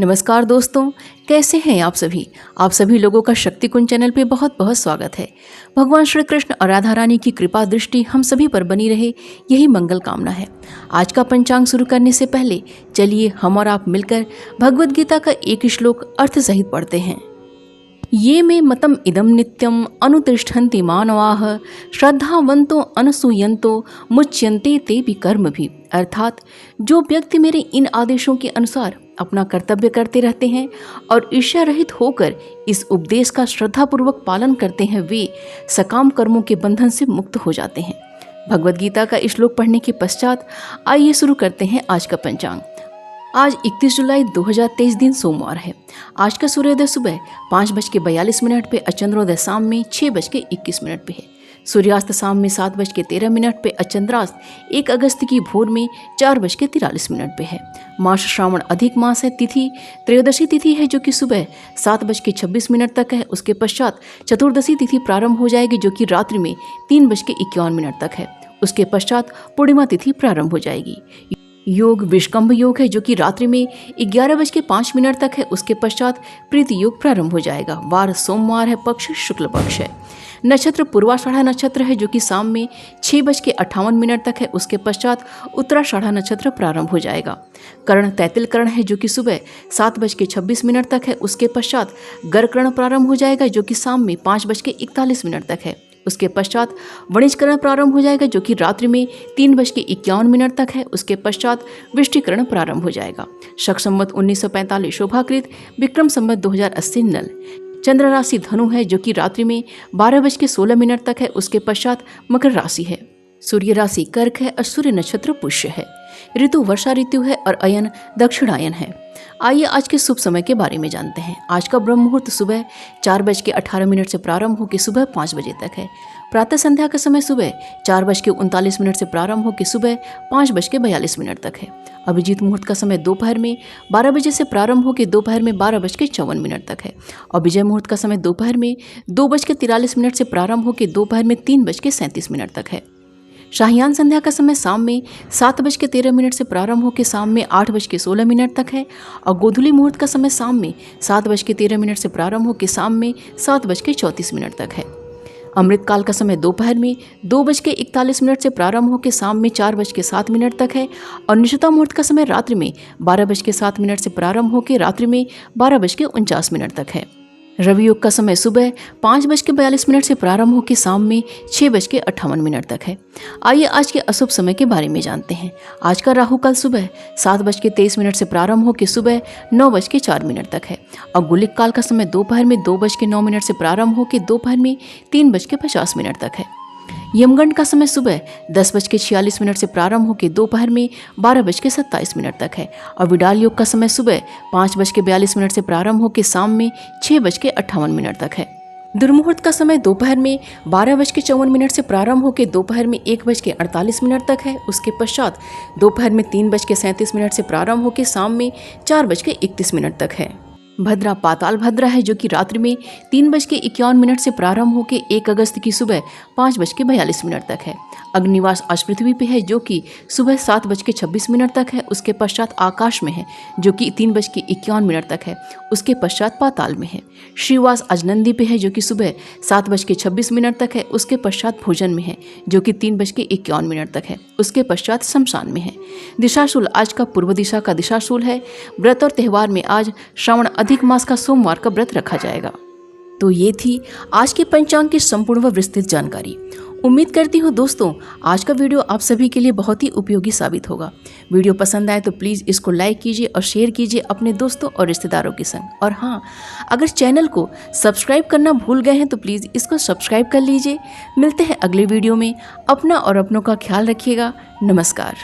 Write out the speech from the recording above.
नमस्कार दोस्तों, कैसे हैं आप सभी लोगों का शक्ति कुंज चैनल पे बहुत बहुत स्वागत है। भगवान श्री कृष्ण और राधा रानी की कृपा दृष्टि हम सभी पर बनी रहे, यही मंगल कामना है। आज का पंचांग शुरू करने से पहले चलिए हम और आप मिलकर भगवद गीता का एक श्लोक अर्थ सहित पढ़ते हैं। ये मे मतम इदम नित्यम अनुतिष्ठन्ति मानवाः श्रद्धावंतो अनसूयन्तो मुच्यन्ते ते भी कर्म भी। अर्थात जो व्यक्ति मेरे इन आदेशों के अनुसार अपना कर्तव्य करते रहते हैं और ईर्ष्या रहित होकर इस उपदेश का श्रद्धापूर्वक पालन करते हैं, वे सकाम कर्मों के बंधन से मुक्त हो जाते हैं। भगवद गीता का श्लोक पढ़ने के पश्चात आइए शुरू करते हैं आज का पंचांग। आज 31 जुलाई 2023 दिन सोमवार है। आज का सूर्योदय सुबह 5:42 पे, अचंद्रोदय शाम में 6:21 पे है। सूर्यास्त शाम में 7:13 पे, अचंद्रास्त 1 अगस्त की भोर में 4:43 पे है। मास श्रावण अधिक मास है। तिथि त्रयोदशी तिथि है जो कि सुबह 7:26 तक है। उसके पश्चात चतुर्दशी तिथि प्रारंभ हो जाएगी जो कि रात्रि में 3:51 तक है। उसके पश्चात पूर्णिमा तिथि प्रारंभ हो जाएगी। योग विष्कंभ योग है जो कि रात्रि में 11:05 तक है। उसके पश्चात प्रीति योग प्रारंभ हो जाएगा। वार सोमवार है। पक्ष शुक्ल पक्ष है। नक्षत्र पूर्वाषाढ़ा नक्षत्र है जो कि शाम में 6:58 तक है। उसके पश्चात उत्तराषाढ़ा नक्षत्र प्रारंभ हो जाएगा। कर्ण तैतिल कर्ण है जो कि सुबह 7:26 तक है। उसके पश्चात गर्कर्ण प्रारंभ हो जाएगा जो कि शाम में 5:41 तक है। उसके पश्चात वणिजकरण प्रारंभ हो जाएगा जो कि रात्रि में 3:51 तक है। उसके पश्चात वृष्टिकरण प्रारंभ हो जाएगा। शक संवत 1945 शोभाकृत, विक्रम संवत 2080 नल। चंद्र राशि धनु है जो कि रात्रि में 12:16 तक है। उसके पश्चात मकर राशि है। सूर्य राशि कर्क है और सूर्य नक्षत्र पुष्य है। ऋतु वर्षा ऋतु है और अयन दक्षिणायन है। आइए आज के शुभ समय के बारे में जानते हैं। आज का ब्रह्म मुहूर्त सुबह 4:18 से प्रारंभ होकर सुबह 5 बजे तक है। प्रातः संध्या का समय सुबह 4:39 से प्रारंभ होकर सुबह 5:42 तक है। अभिजीत मुहूर्त का समय दोपहर में 12 बजे से प्रारंभ होकर दोपहर में 12:54 तक है। और विजय मुहूर्त का समय दोपहर में 2:43 से प्रारंभ होकर दोपहर में 3:37 तक है। शाहियान संध्या का समय शाम में 7:13 से प्रारंभ होकर शाम में 8:16 तक है। और गोधूली मुहूर्त का समय शाम में 7:13 से प्रारंभ होकर शाम में 7:34 तक है। अमृत काल का समय दोपहर में 2:41 से प्रारंभ होकर शाम में 4:07 तक है। और निशुता मुहूर्त का समय रात्रि में 12:07 से प्रारंभ होकर रात्रि में 12:49 तक है। रवि योग का समय सुबह 5:42 से प्रारंभ होकर शाम में 6:58 तक है। आइए आज के अशुभ समय के बारे में जानते हैं। आज का राहु काल सुबह 7:23 से प्रारंभ होकर सुबह 9:04 तक है। और गुलिक काल का समय दोपहर में 2:09 से प्रारंभ होकर दोपहर में 3:50 तक है। यमगंड का समय सुबह 10:46 से प्रारंभ होकर दोपहर में 12:27 तक है। और विडाल योग का समय सुबह 5:42 से प्रारंभ होकर शाम में 6:58 तक है। दुर्मुहूर्त का समय दोपहर में 12:54 से प्रारंभ होकर दोपहर में 1:48 तक है। उसके पश्चात दोपहर में 3:37 से प्रारंभ होकर शाम में 4:31 तक है। भद्रा पाताल भद्रा है जो कि रात्रि में 3:51 से प्रारंभ होकर 1 अगस्त की सुबह 5:42 तक है। अग्निवास आज पृथ्वी पे है जो कि सुबह 7:26 तक है। उसके पश्चात आकाश में है जो कि 3:51 तक है। उसके पश्चात पाताल में है। श्रीवास आज नंदी पे है जो कि सुबह 7:26 तक है। उसके पश्चात भोजन में है जो कि 3:51 तक है। उसके पश्चात शमशान में है। दिशाशूल आज का पूर्व दिशा का दिशाशूल है। व्रत और त्यौहार में आज श्रावण अधिक मास का सोमवार का व्रत रखा जाएगा। तो ये थी आज के पंचांग की संपूर्ण व विस्तृत जानकारी। उम्मीद करती हूँ दोस्तों आज का वीडियो आप सभी के लिए बहुत ही उपयोगी साबित होगा। वीडियो पसंद आए तो प्लीज़ इसको लाइक कीजिए और शेयर कीजिए अपने दोस्तों और रिश्तेदारों के संग। और हाँ, अगर चैनल को सब्सक्राइब करना भूल गए हैं तो प्लीज़ इसको सब्सक्राइब कर लीजिए। मिलते हैं अगले वीडियो में। अपना और अपनों का ख्याल रखिएगा। नमस्कार।